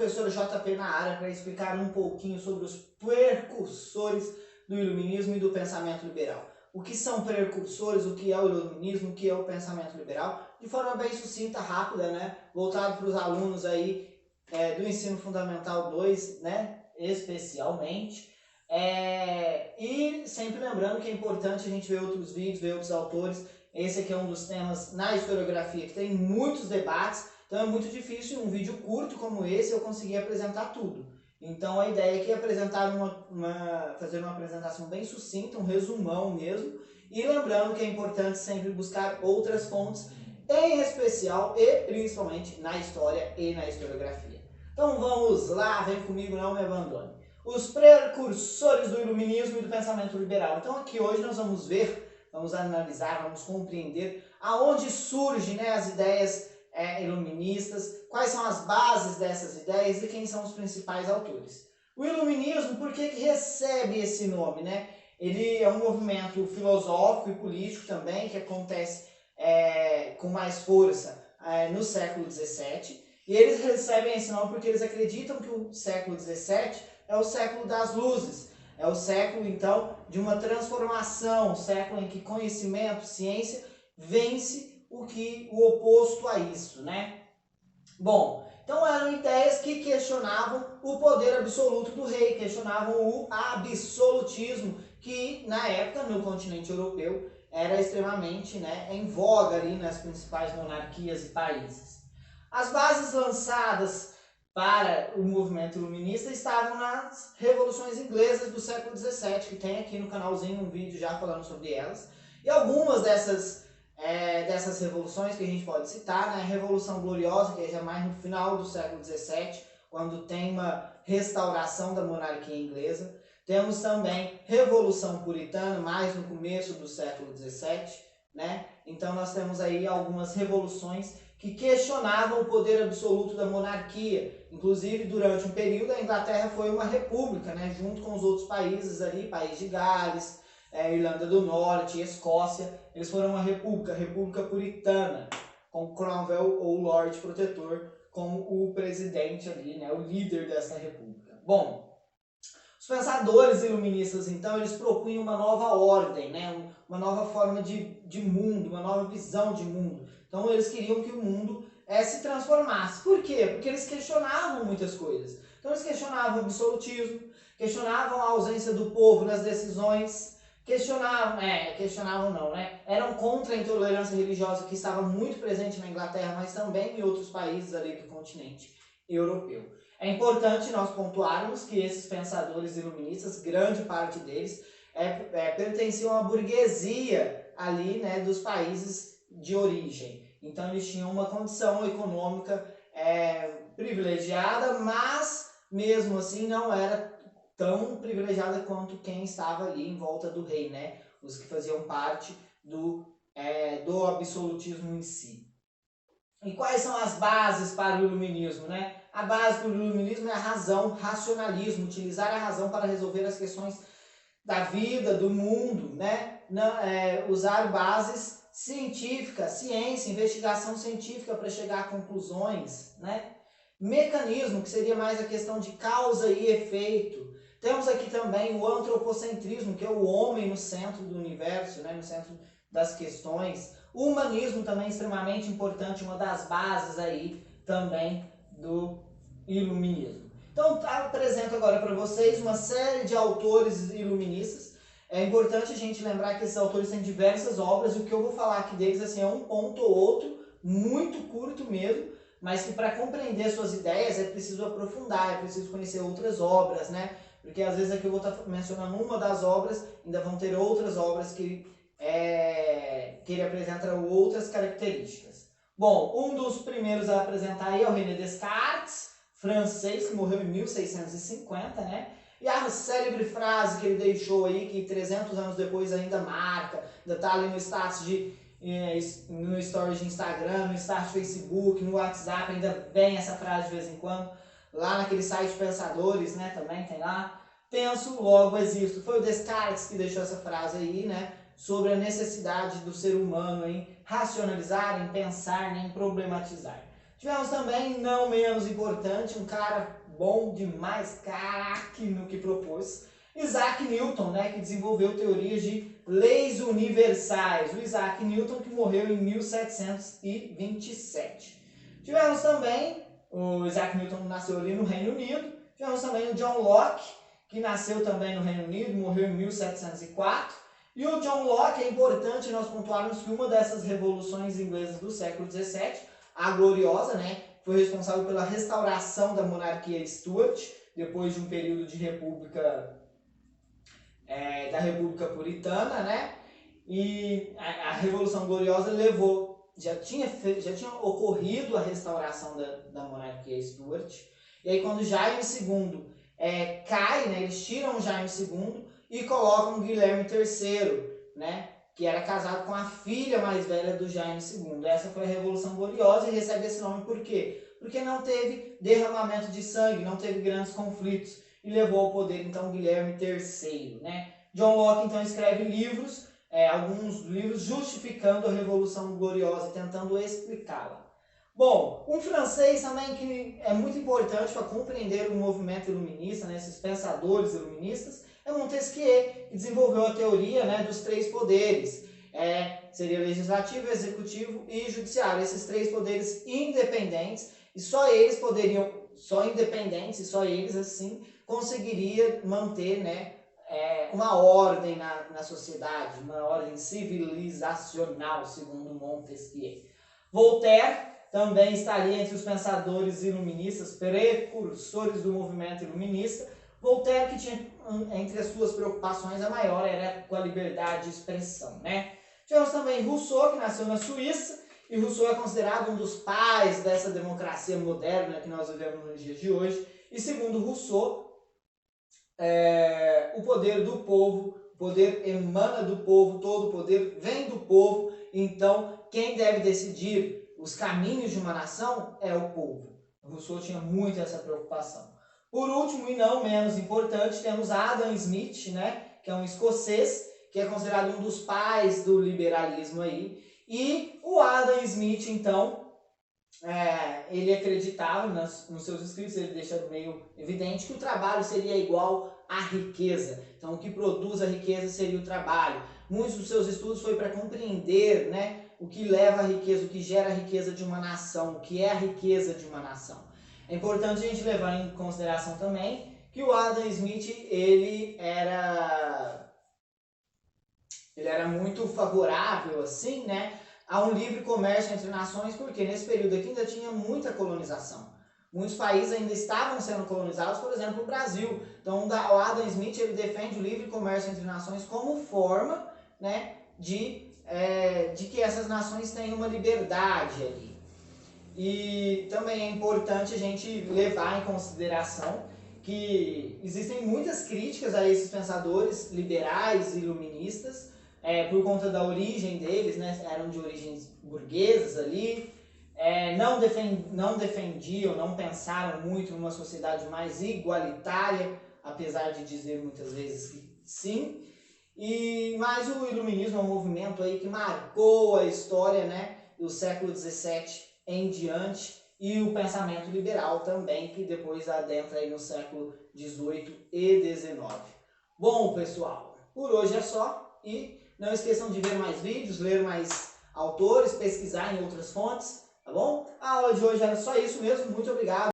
professor JP na área para explicar um pouquinho sobre os precursores do iluminismo e do pensamento liberal. O que são precursores, o que é o iluminismo, o que é o pensamento liberal, de forma bem sucinta, rápida, né? Voltado para os alunos aí do ensino fundamental 2, né? Especialmente. E sempre lembrando que é importante a gente ver outros vídeos, ver outros autores. Esse aqui é um dos temas na historiografia que tem muitos debates, então é muito difícil em um vídeo curto como esse eu conseguir apresentar tudo. Então a ideia aqui é apresentar fazer uma apresentação bem sucinta, um resumão mesmo, e lembrando que é importante sempre buscar outras fontes, em especial e principalmente na história e na historiografia. Então vamos lá, vem comigo, não me abandone. Os precursores do iluminismo e do pensamento liberal. Então aqui hoje nós vamos ver, vamos analisar, vamos compreender aonde surgem, né, as ideias iluministas, quais são as bases dessas ideias e quem são os principais autores. O iluminismo, por que recebe esse nome, né? Ele é um movimento filosófico e político também que acontece com mais força no século XVII, e eles recebem esse nome porque eles acreditam que o século XVII é o século das luzes, é o século então de uma transformação, o século em que conhecimento, ciência vence o oposto a isso, né? Bom, então eram ideias que questionavam o poder absoluto do rei, questionavam o absolutismo, que na época no continente europeu era extremamente, né, em voga ali nas principais monarquias e países. As bases lançadas para o movimento iluminista estavam nas revoluções inglesas do século XVII, que tem aqui no canalzinho um vídeo já falando sobre elas, e algumas dessas revoluções que a gente pode citar, né? A Revolução Gloriosa, que é já mais no final do século XVII, quando tem uma restauração da monarquia inglesa. Temos também Revolução Puritana, mais no começo do século XVII, né? Então nós temos aí algumas revoluções que questionavam o poder absoluto da monarquia. Inclusive, durante um período, a Inglaterra foi uma república, né? Junto com os outros países ali, País de Gales, Irlanda do Norte, Escócia, eles foram uma república, república puritana, com Cromwell ou Lord Protetor como o presidente ali, né, o líder dessa república. Bom, os pensadores iluministas, então, eles propunham uma nova ordem, né, uma nova forma de mundo, uma nova visão de mundo. Então, eles queriam que o mundo se transformasse. Por quê? Porque eles questionavam muitas coisas. Então, eles questionavam o absolutismo, questionavam a ausência do povo nas decisões, questionavam não, né? Eram contra a intolerância religiosa que estava muito presente na Inglaterra, mas também em outros países ali do continente europeu. É importante nós pontuarmos que esses pensadores iluministas, grande parte deles, pertenciam à burguesia ali, né, dos países de origem. Então eles tinham uma condição econômica privilegiada, mas mesmo assim não era tão privilegiada quanto quem estava ali em volta do rei, né? Os que faziam parte do absolutismo em si. E quais são as bases para o iluminismo, né? A base do iluminismo é a razão, racionalismo, utilizar a razão para resolver as questões da vida, do mundo, né? Usar bases científicas, ciência, investigação científica para chegar a conclusões, né? Mecanismo, que seria mais a questão de causa e efeito. Temos aqui também o antropocentrismo, que é o homem no centro do universo, né, no centro das questões. O humanismo também é extremamente importante, uma das bases aí também do iluminismo. Então, apresento agora para vocês uma série de autores iluministas. É importante a gente lembrar que esses autores têm diversas obras, e o que eu vou falar aqui deles assim, é um ponto ou outro, muito curto mesmo, mas que para compreender suas ideias é preciso aprofundar, é preciso conhecer outras obras, né? Porque às vezes aqui eu vou estar mencionando uma das obras, ainda vão ter outras obras que ele apresenta outras características. Bom, um dos primeiros a apresentar aí é o René Descartes, francês, que morreu em 1650, né? E a célebre frase que ele deixou aí, que 300 anos depois ainda marca, ainda está ali no status no story de Instagram, no status de Facebook, no WhatsApp, ainda vem essa frase de vez em quando. Lá naquele site Pensadores, né, também tem lá. Penso, logo existo. Foi o Descartes que deixou essa frase aí, né, sobre a necessidade do ser humano em racionalizar, em pensar, em problematizar. Tivemos também, não menos importante, um cara bom demais, craque no que propôs, Isaac Newton, né, que desenvolveu teorias de leis universais. O Isaac Newton, que morreu em 1727. Tivemos também, o Isaac Newton nasceu ali no Reino Unido. Tivemos também o John Locke, que nasceu também no Reino Unido, morreu em 1704. E o John Locke, é importante nós pontuarmos que uma dessas revoluções inglesas do século XVII, a Gloriosa, né, foi responsável pela restauração da monarquia Stuart, depois de um período de república, da República Puritana, né? E a Revolução Gloriosa levou, já tinha ocorrido a restauração da monarquia Stuart, e aí quando Jaime II cai, né, eles tiram Jaime II e colocam Guilherme III, né, que era casado com a filha mais velha do Jaime II. Essa foi a Revolução Gloriosa e recebe esse nome por quê? Porque não teve derramamento de sangue, não teve grandes conflitos e levou ao poder então Guilherme III, né? John Locke então escreve livros, alguns livros justificando a Revolução Gloriosa, tentando explicá-la. Bom, um francês também que é muito importante para compreender o movimento iluminista, né, esses pensadores iluministas, é Montesquieu, que desenvolveu a teoria, né, dos três poderes. Seria legislativo, executivo e judiciário. Esses três poderes independentes, e só eles poderiam, só independentes, e só eles assim conseguiria manter, né, uma ordem na sociedade, uma ordem civilizacional, segundo Montesquieu. Voltaire também estaria entre os pensadores iluministas, precursores do movimento iluminista. Voltaire, que tinha entre as suas preocupações a maior era com a liberdade de expressão, né? Tivemos também Rousseau, que nasceu na Suíça, e Rousseau é considerado um dos pais dessa democracia moderna que nós vivemos nos dias de hoje. E segundo Rousseau, o poder do povo, o poder emana do povo, todo o poder vem do povo, então quem deve decidir os caminhos de uma nação é o povo. Rousseau tinha muito essa preocupação. Por último, e não menos importante, temos Adam Smith, né, que é um escocês, que é considerado um dos pais do liberalismo aí. E o Adam Smith, então, ele acreditava nos seus escritos, ele deixa meio evidente que o trabalho seria igual à riqueza. Então, o que produz a riqueza seria o trabalho. Muitos dos seus estudos foi para compreender, né, o que leva à riqueza, o que gera a riqueza de uma nação, o que é a riqueza de uma nação. É importante a gente levar em consideração também que o Adam Smith, ele era muito favorável, assim, né, a um livre comércio entre nações, porque nesse período aqui ainda tinha muita colonização. Muitos países ainda estavam sendo colonizados, por exemplo, o Brasil. Então, o Adam Smith, ele defende o livre comércio entre nações como forma, né, de que essas nações tenham uma liberdade ali. E também é importante a gente levar em consideração que existem muitas críticas a esses pensadores liberais e iluministas, por conta da origem deles, né? Eram de origens burguesas ali, não defendiam, não pensaram muito numa sociedade mais igualitária, apesar de dizer muitas vezes que sim. Mas o iluminismo é um movimento aí que marcou a história, né, do século XVII em diante, e o pensamento liberal também, que depois adentra aí no século XVIII e XIX. Bom, pessoal, por hoje é só, e não esqueçam de ver mais vídeos, ler mais autores, pesquisar em outras fontes, tá bom? A aula de hoje era só isso mesmo, muito obrigado.